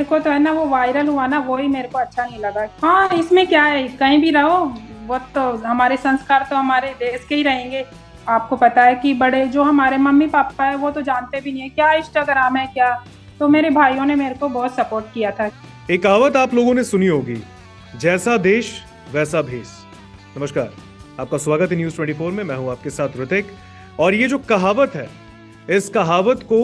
को तो है ना वो वायरल हुआ ना, वो ही मेरे को अच्छा नहीं लगा। हाँ, इसमें क्या है, कहीं भी रहो, वो तो हमारे संस्कार तो हमारे देश के ही रहेंगे। आपको पता है कि बड़े जो हमारे मम्मी पापा है वो तो जानते भी नहीं है क्या इंस्टाग्राम है क्या। तो मेरे भाइयों ने मेरे को बहुत सपोर्ट किया था। एक कहावत आप लोगों ने सुनी होगी, जैसा देश वैसा भेष। नमस्कार, आपका स्वागत है न्यूज 24 में। मैं हूं आपके साथ ऋतिक। और ये जो कहावत है, इस कहावत को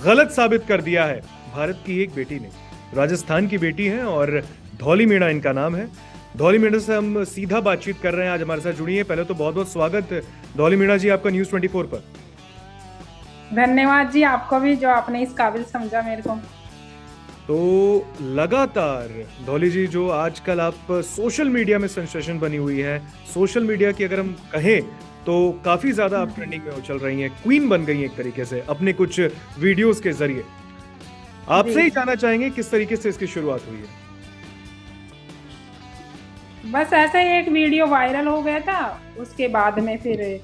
गलत साबित कर दिया है भारत की एक बेटी ने। राजस्थान की बेटी है और धौली मीणा इनका नाम है। धौली मीणा से हम सीधा बातचीत कर रहे हैं, आज हमारे साथ जुड़ी है। पहले तो बहुत बहुत स्वागत धौली मीणा जी आपका न्यूज 24 पर। धन्यवाद जी, आपको भी जो आपने इस काबिल समझा मेरे को। तो लगातार धौली जी, जो आजकल आप सोशल मीडिया में सेंसेशन बनी हुई है, सोशल मीडिया की अगर हम कहें तो काफी ज्यादा आप ट्रेंडिंग में चल रही हैं, क्वीन बन गई हैं एक तरीके से अपने कुछ वीडियोस के जरिए। आपसे ही जानना चाहेंगे किस तरीके से इसकी शुरुआत हुई है। बस ऐसे ही एक वीडियो वायरल हो गया था, उसके बाद में फिर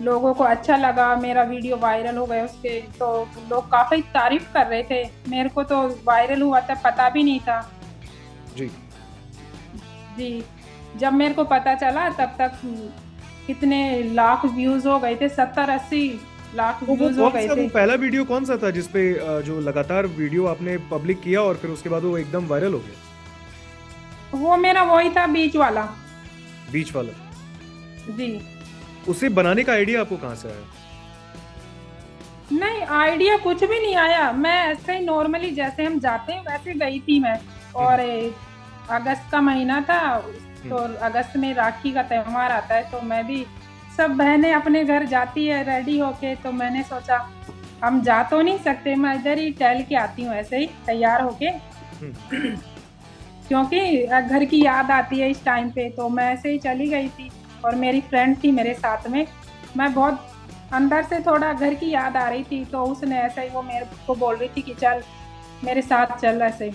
लोगों को अच्छा लगा, मेरा वीडियो वायरल हो गया उसके, तो लोग काफी तारीफ कर रहे थे। मेरे को तो वायरल हुआ था पता भी नहीं था जी जी। जब मेरे को पता चला तब तक कितने लाख व्यूज हो गए थे, 70-80 लाख व्यूज हो गए थे। वो पहला वीडियो कौन सा था जिसपे जो लगातार वीडियो आपने पब्लिक किया और फिर उसके बाद वो एकदम वायरल हो गया? वो मेरा वही था, बीच वाला। बीच वाला जी। उसे बनाने का आइडिया आपको कहाँ से आया? नहीं, आइडिया कुछ भी नहीं आया, मैं ऐसे ही नॉर्मली जैसे हम जाते हैं वैसे गई थी मैं। और अगस्त का महीना था, तो अगस्त में राखी का त्योहार आता है, तो मैं भी, सब बहनें अपने घर जाती है रेडी होके, तो मैंने सोचा हम जा तो नहीं सकते, मैं इधर ही टहल के आती हूँ ऐसे ही तैयार होके क्योंकि घर की याद आती है इस टाइम पे। तो मैं ऐसे ही चली गई थी और मेरी फ्रेंड थी मेरे साथ में। मैं बहुत अंदर से थोड़ा घर की याद आ रही थी, तो उसने ऐसे ही वो मेरे को बोल रही थी कि चल मेरे साथ चल ऐसे।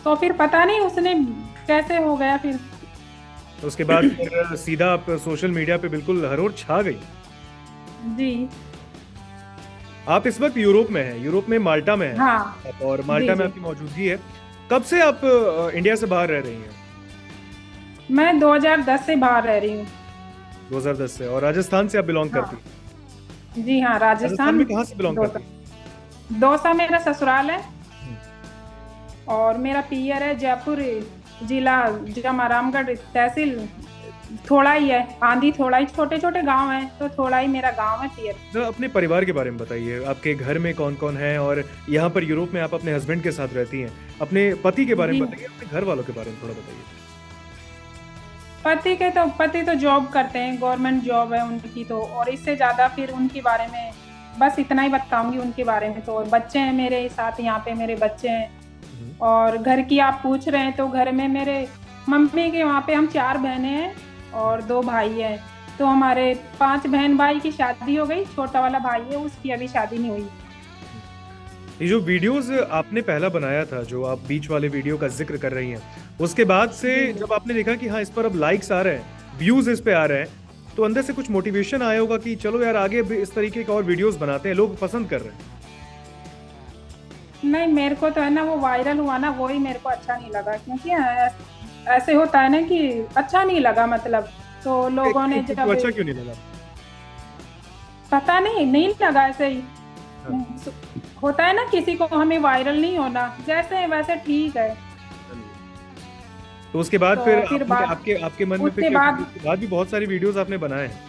तो फिर पता नहीं उसने कैसे हो गया फिर। तो उसके बाद फिर सीधा आप सोशल मीडिया पे बिल्कुल हर ओर छा गई। जी। आप इस वक्त यूरोप में हैं, यूरोप में माल्टा में हैं। हाँ। और माल्टा में आपकी मौजूदगी है। कब से आप इंडिया से बाहर रह रही हैं? मैं 2010 से बाहर रह रही हूँ। 2010 से। और राजस्थान से आप बिलोंग करती हैं? जी हाँ, राजस्थान में कहाँ से बिलोंग करती हैं? दौसा मेरा ससुराल है और मेरा पियर है जयपुर, जिला जमारामगढ़, तहसील थोड़ा ही है, आंधी थोड़ा ही, छोटे छोटे गांव हैं, तो थोड़ा ही मेरा गांव है पियर। तो अपने परिवार के बारे में बताइए, आपके घर में कौन कौन है और यहाँ पर यूरोप में आप अपने हस्बैंड के साथ रहती हैं। अपने पति के बारे में बताइए, अपने घर वालों के बारे में थोड़ा बताइए। पति तो जॉब करते हैं, गवर्नमेंट जॉब है उनकी, तो और इससे ज्यादा फिर उनके बारे में बस इतना ही बताऊंगी उनके बारे में। तो बच्चे हैं मेरे साथ, यहाँ पे मेरे बच्चे हैं। और घर की आप पूछ रहे हैं, तो घर में मेरे मम्मी के वहाँ पे हम 4 बहनें हैं और 2 भाई हैं। तो हमारे 5 बहन भाई की शादी हो गई, छोटा वाला भाई है उसकी अभी शादी नहीं हुई। ये जो वीडियोस आपने पहला बनाया था, जो आप बीच वाले वीडियो का जिक्र कर रही हैं, उसके बाद से जब आपने देखा कि हाँ इस पर अब लाइक्स आ रहे हैं, व्यूज इस पे आ रहे हैं, तो अंदर से कुछ मोटिवेशन आया होगा कि चलो यार आगे भी इस तरीके का और वीडियोस बनाते हैं, लोग पसंद कर रहे हैं। नहीं, मेरे को तो है ना वो वायरल हुआ ना, वो ही मेरे को अच्छा नहीं लगा, क्योंकि ऐसे होता है ना कि अच्छा नहीं लगा, मतलब तो लोगों ने जब अच्छा क्यों नहीं लगा? पता नहीं लगा, ऐसे ही होता है ना, किसी को हमें वायरल नहीं होना, जैसे वैसे ठीक है। तो उसके बाद तो फिर आपके मन में फिर उसके बाद भी बहुत सारी वीडियोस आपने बनाए हैं।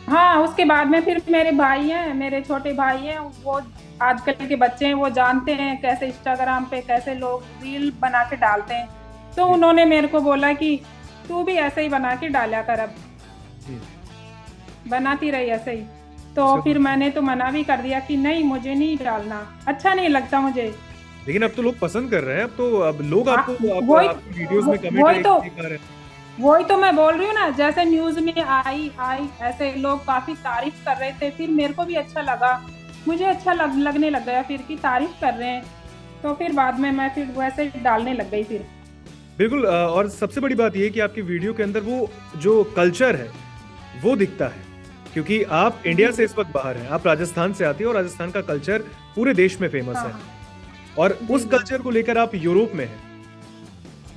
हाँ, उसके बाद में फिर मेरे भाई हैं, मेरे छोटे भाई हैं, वो आजकल के बच्चे हैं, वो जानते हैं कैसे इंस्टाग्राम पे कैसे लोग रील बना के डालते हैं। तो उन्होंने मेरे को बोला कि तू भी ऐसे ही बना के डाला कर, अब बनाती रही ऐसे ही। तो फिर मैंने तो मना भी कर दिया कि नहीं, मुझे नहीं डालना, अच्छा नहीं लगता मुझे। लेकिन अब तो लोग पसंद कर रहे हैं, अब लोग आपको वीडियोस में कमेंट कर रहे हैं। वही तो मैं बोल रही हूँ ना, जैसे न्यूज में आई ऐसे लोग काफी तारीफ कर रहे थे, फिर मेरे को भी अच्छा लगा, मुझे अच्छा लगने लग गया फिर कि तारीफ कर रहे हैं, तो फिर बाद में मैं फिर वैसे डालने लग गई फिर। बिल्कुल। और सबसे बड़ी बात यह कि आपकी वीडियो के अंदर वो जो कल्चर है वो दिखता है, क्योंकि आप इंडिया से इस वक्त बाहर हैं, आप राजस्थान से आती है और राजस्थान का कल्चर पूरे देश में फेमस है। और जी उस जी। कल्चर को लेकर आप यूरोप में हैं,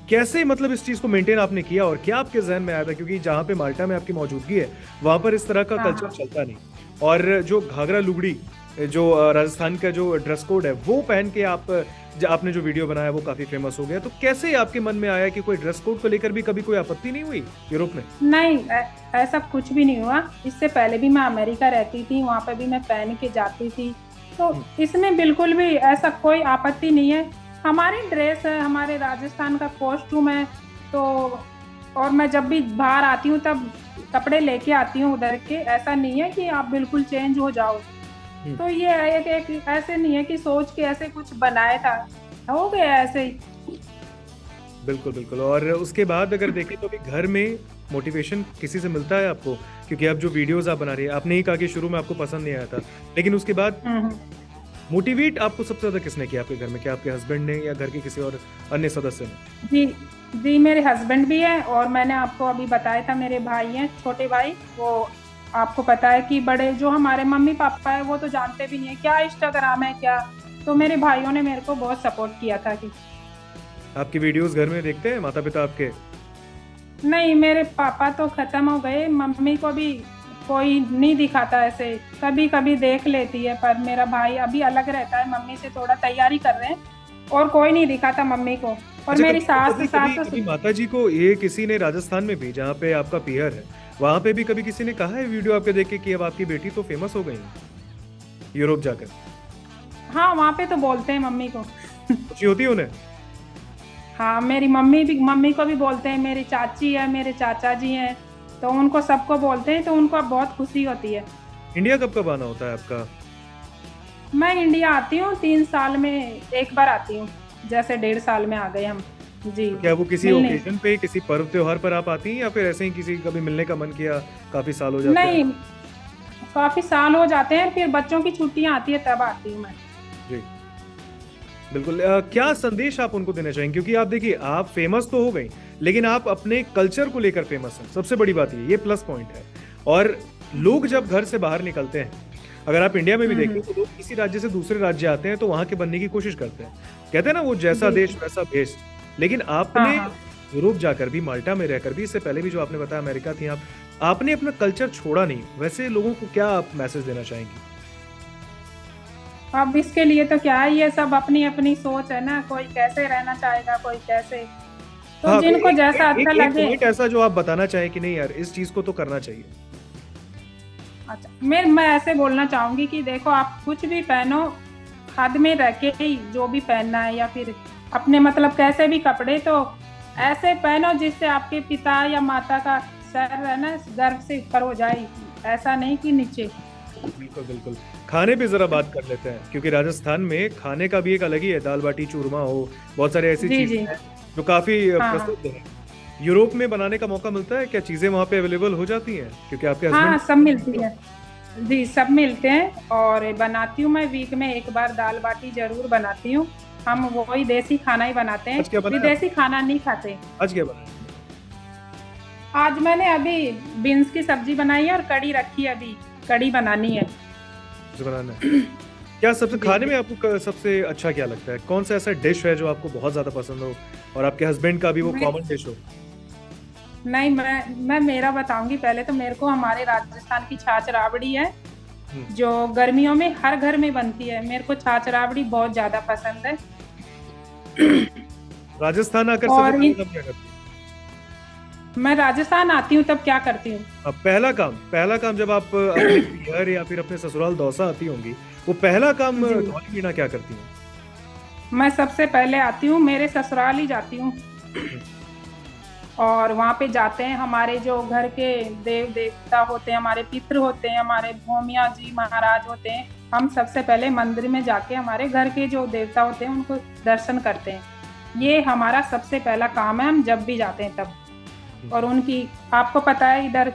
कैसे मतलब इस चीज को मेंटेन आपने किया और क्या आपके जहन में आया था, क्योंकि जहाँ पे माल्टा में आपकी मौजूदगी है वहां पर इस तरह का हाँ कल्चर हाँ। चलता नहीं। और जो घाघरा लुगड़ी, जो राजस्थान का जो ड्रेस कोड है वो पहन के आपने जो वीडियो बनाया वो काफी फेमस हो गया, तो कैसे आपके मन में आया कि कोई ड्रेस कोड को लेकर भी कभी कोई आपत्ति नहीं हुई यूरोप में? नहीं, ऐसा कुछ भी नहीं हुआ। इससे पहले भी मैं अमेरिका रहती थी, वहाँ पे भी मैं पहन के जाती थी, तो हम्म, इसमें बिल्कुल भी ऐसा कोई आपत्ति नहीं है। हमारी ड्रेस है, हमारे राजस्थान का कॉस्ट्यूम है, तो और मैं जब भी बाहर आती हूँ तब कपड़े लेके आती हूँ उधर के। ऐसा नहीं है कि आप बिल्कुल चेंज हो जाओ। हम्म। तो ये एक ऐसे नहीं है कि सोच के ऐसे कुछ बनाया था, हो गया ऐसे ही। बिल्कुल बिल्कुल। और उसके बाद अगर देखें तो अभी घर में मोटिवेशन किसी से मिलता है आपको, क्योंकि अब जो वीडियोस आप बना रही है, आपने ही कहा कि शुरू में आपको पसंद नहीं आया था, लेकिन उसके बाद हम्म। मोटिवेट आपको सबसे ज्यादा किसने किया आपके घर में? क्या आपके हस्बैंड ने या घर के किसी और अन्य सदस्य ने? जी जी, मेरे हस्बैंड भी है, और मैंने आपको अभी बताया था मेरे भाई हैं, छोटे भाई। वो आपको पता है कि बड़े जो हमारे मम्मी पापा है वो तो जानते भी नहीं है क्या इंस्टाग्राम है क्या। तो मेरे भाइयों ने मेरे को बहुत सपोर्ट किया था कि आपकी वीडियोस घर में देखते हैं माता पिता आपके? नहीं, मेरे पापा तो खत्म हो गए, मम्मी को भी कोई नहीं दिखाता ऐसे, कभी कभी देख लेती है, पर मेरा भाई अभी अलग रहता है, मम्मी से थोड़ा तैयारी कर रहे हैं, और कोई नहीं दिखाता मम्मी को। और अच्छा, मेरी सास कभी सास कभी तो कभी माता जी को ये किसी ने राजस्थान में भी, जहाँ पे आपका पियर है, वहां पे भी कभी किसी ने कहा है वीडियो आपके देख के कि अब आपकी बेटी तो फेमस हो गई है यूरोप जाकर? हाँ, वहाँ पे तो बोलते हैं मम्मी को। खुशी होती है उन्हें? हाँ, मेरी मम्मी को भी बोलते हैं, मेरी चाची है, मेरे चाचा जी हैं, तो उनको सबको बोलते हैं, तो उनको बहुत खुशी होती है। इंडिया कब कब आना होता है आपका? मैं इंडिया आती हूँ 3 साल में एक बार आती हूँ, जैसे 1.5 साल में आ गए हम। जी। क्या वो किसी मिलने ओकेजन पे, किसी पर्व त्योहार पर आप आती हैं, या फिर ऐसे ही किसी कभी मिलने का मन किया, काफी साल हो जाते हैं? नहीं, काफी साल हो जाते हैं, फिर बच्चों की छुट्टियां आती है तब आती हूँ मैं। जी बिल्कुल। क्या संदेश आप उनको देना चाहेंगे, क्योंकि आप देखिए आप फेमस तो हो गई, लेकिन आप अपने कल्चर को लेकर फेमस हैं, सबसे बड़ी बात ये प्लस पॉइंट है। और लोग जब घर से बाहर निकलते हैं, अगर आप इंडिया में भी देखें तो लोग किसी राज्य से दूसरे राज्य आते हैं तो वहां के बनने की कोशिश करते हैं, कहते हैं ना वो जैसा जी। देश वैसा भेष। लेकिन आपने हाँ हाँ। यूरोप जाकर भी, माल्टा में रहकर भी, इससे पहले भी जो आपने बताया अमेरिका थी आप, आपने अपना कल्चर छोड़ा नहीं। वैसे लोगों को क्या आप मैसेज देना चाहेंगी? अब इसके लिए तो क्या है, ये सब अपनी अपनी सोच है ना, कोई कैसे रहना चाहेगा, कोई कैसे, तो हाँ, कोई जिनको जैसा अच्छा एक लगे। पॉइंट ऐसा जो आप बताना चाहें कि नहीं यार इस चीज को तो करना चाहिए। अच्छा, मैं ऐसे बोलना चाहूंगी कि देखो, आप कुछ भी पहनो, हद में रह के ही जो भी पहनना है, या फिर अपने मतलब कैसे भी कपड़े तो ऐसे पहनो जिससे आपके पिता या माता का सर है ना गर्व से ऊपर हो जाए, ऐसा नहीं कि नीचे। बिल्कुल बिल्कुल। खाने पे जरा बात कर लेते हैं, क्योंकि राजस्थान में खाने का भी एक अलग ही है, दाल बाटी चूरमा हो, बहुत सारे ऐसी जी चीजें जी। हैं जो काफी हाँ प्रसिद्ध है। यूरोप में बनाने का मौका मिलता है क्या? चीजें वहां पे अवेलेबल हो जाती हैं, क्योंकि आपके हाँ, हस्बैंड? सब मिलती है। जी, सब मिलते हैं, और बनाती हूँ मैं वीक में एक बार, दाल बाटी जरूर बनाती हूँ। हम वही देसी खाना ही बनाते हैं, आज क्या बनाया? विदेशी खाना नहीं खाते। आज क्या बनाया? आज मैंने अभी बीन्स की सब्जी बनाई है और कड़ी रखी है, अभी कड़ी बनानी है। कुछ बनाना है? क्या सबसे जी खाने जी। में आपको सबसे अच्छा क्या लगता है? कौन सा ऐसा डिश है जो आपको बहुत ज्यादा पसंद हो और आपके हस्बैंड का भी वो मैं कॉमन डिश हो? नहीं, मैं मेरा बताऊंगी पहले तो। मेरे को हमारे राजस्थान की छाछ राबड़ी है, हम्म। जो गर्मियों में हर घर में बनती है, मेरे को छाछ राबड़ी बहुत ज्यादा पसंद है। राजस्थान आकर सबसे और पहले काम क्या करती हैं? मैं राजस्थान आती हूँ तब क्या करती हूँ, अब पहला काम जब आप अपने घर या फिर अपने ससुराल दौसा आती होंगी, वो पहला काम जी। धौली मीना क्या करती हैं? मैं सबसे पहले आती हूँ, मेरे ससुराल ही जाती हूँ, और वहाँ पे जाते हैं, हमारे जो घर के देव देवता होते हैं, हमारे पितृ होते हैं, हमारे भूमिया जी महाराज होते हैं, हम सबसे पहले मंदिर में जाके हमारे घर के जो देवता होते हैं उनको दर्शन करते हैं। ये हमारा सबसे पहला काम है, हम जब भी जाते हैं तब। और उनकी, आपको पता है इधर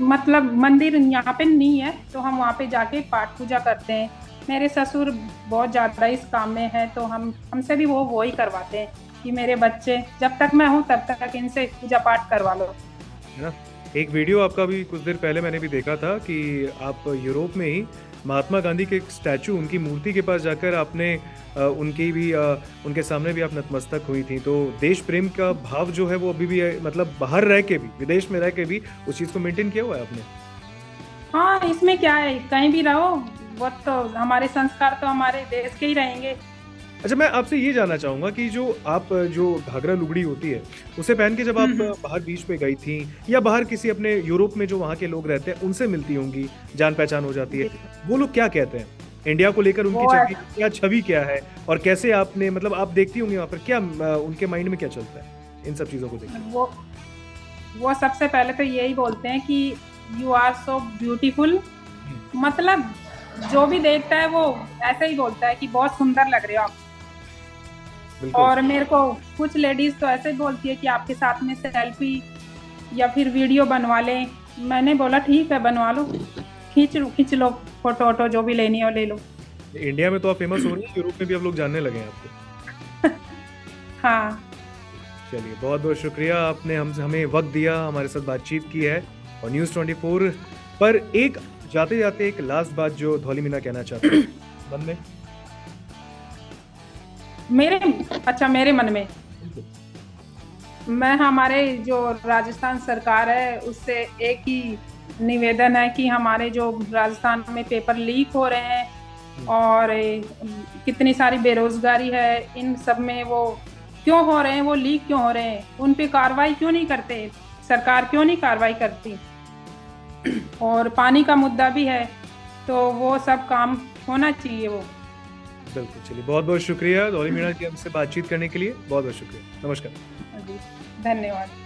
मतलब मंदिर यहाँ पे नहीं है, तो हम वहाँ पे जाके पाठ पूजा करते हैं। मेरे ससुर बहुत ज़्यादा इस काम में है, तो हमसे भी वो ही करवाते हैं कि मेरे बच्चे जब तक मैं हूँ तब तक इनसे पूजा पाठ करवा लो। है ना? एक वीडियो आपका भी कुछ देर पहले मैंने भी देखा था कि आप यूरोप में ही महात्मा गांधी के एक स्टैचू, उनकी मूर्ति के पास जाकर आपने उनके सामने भी आप नतमस्तक हुई थी। तो देश प्रेम का भाव जो है वो अभी भी मतलब बाहर रह के भी, विदेश में रह के भी उस चीज को मेंटेन किया हुआ है आपने? हाँ, इसमें क्या है, कहीं भी रहो वो तो हमारे संस्कार तो हमारे देश के ही रहेंगे। अच्छा, मैं आपसे ये जानना चाहूंगा कि जो घाघरा लुगड़ी होती है उसे पहन के जब आप बाहर बीच पे गई थी, या बाहर किसी अपने यूरोप में जो वहाँ के लोग रहते हैं उनसे मिलती होंगी, जान पहचान हो जाती है, वो लोग क्या कहते हैं इंडिया को लेकर? उनकी छवि क्या है, और कैसे आपने मतलब आप देखती होंगी वहाँ पर क्या उनके माइंड में क्या चलता है इन सब चीजों को देखकर? वो सबसे पहले तो यही बोलते हैं कि यू आर सो ब्यूटीफुल। मतलब जो भी देखता है वो ऐसे ही बोलता है कि बहुत सुंदर लग रहे हो आप। और मेरे को कुछ लेडीज तो ऐसे बोलती है कि आपके साथ में सेल्फी या फिर वीडियो बनवा लें। मैंने बोला ठीक है, बनवा लो, खींच लो फोटो वोटो, जो भी लेनी हो ले लो। इंडिया में तो आप फेमस हो रही हैं, यूरोप में भी आप लोग जानने लगे हैं आपको। हाँ, चलिए, बहुत बहुत शुक्रिया, आपने हमें वक्त दिया, हमारे साथ बातचीत की है। और न्यूज़ 24 पर एक जाते जाते एक लास्ट बात जो धौली मीना कहना चाहते हैं मन में? मेरे मन में मैं हमारे जो राजस्थान सरकार है उससे एक ही निवेदन है कि हमारे जो राजस्थान में पेपर लीक हो रहे हैं और कितनी सारी बेरोजगारी है, इन सब में वो क्यों हो रहे हैं, वो लीक क्यों हो रहे हैं, उन पे कार्रवाई क्यों नहीं करते, सरकार क्यों नहीं कार्रवाई करती। और पानी का मुद्दा भी है, तो वो सब काम होना चाहिए वो। बिल्कुल, चलिए, बहुत बहुत शुक्रिया धौली मीना जी हमसे बातचीत करने के लिए, बहुत बहुत शुक्रिया, नमस्कार। धन्यवाद।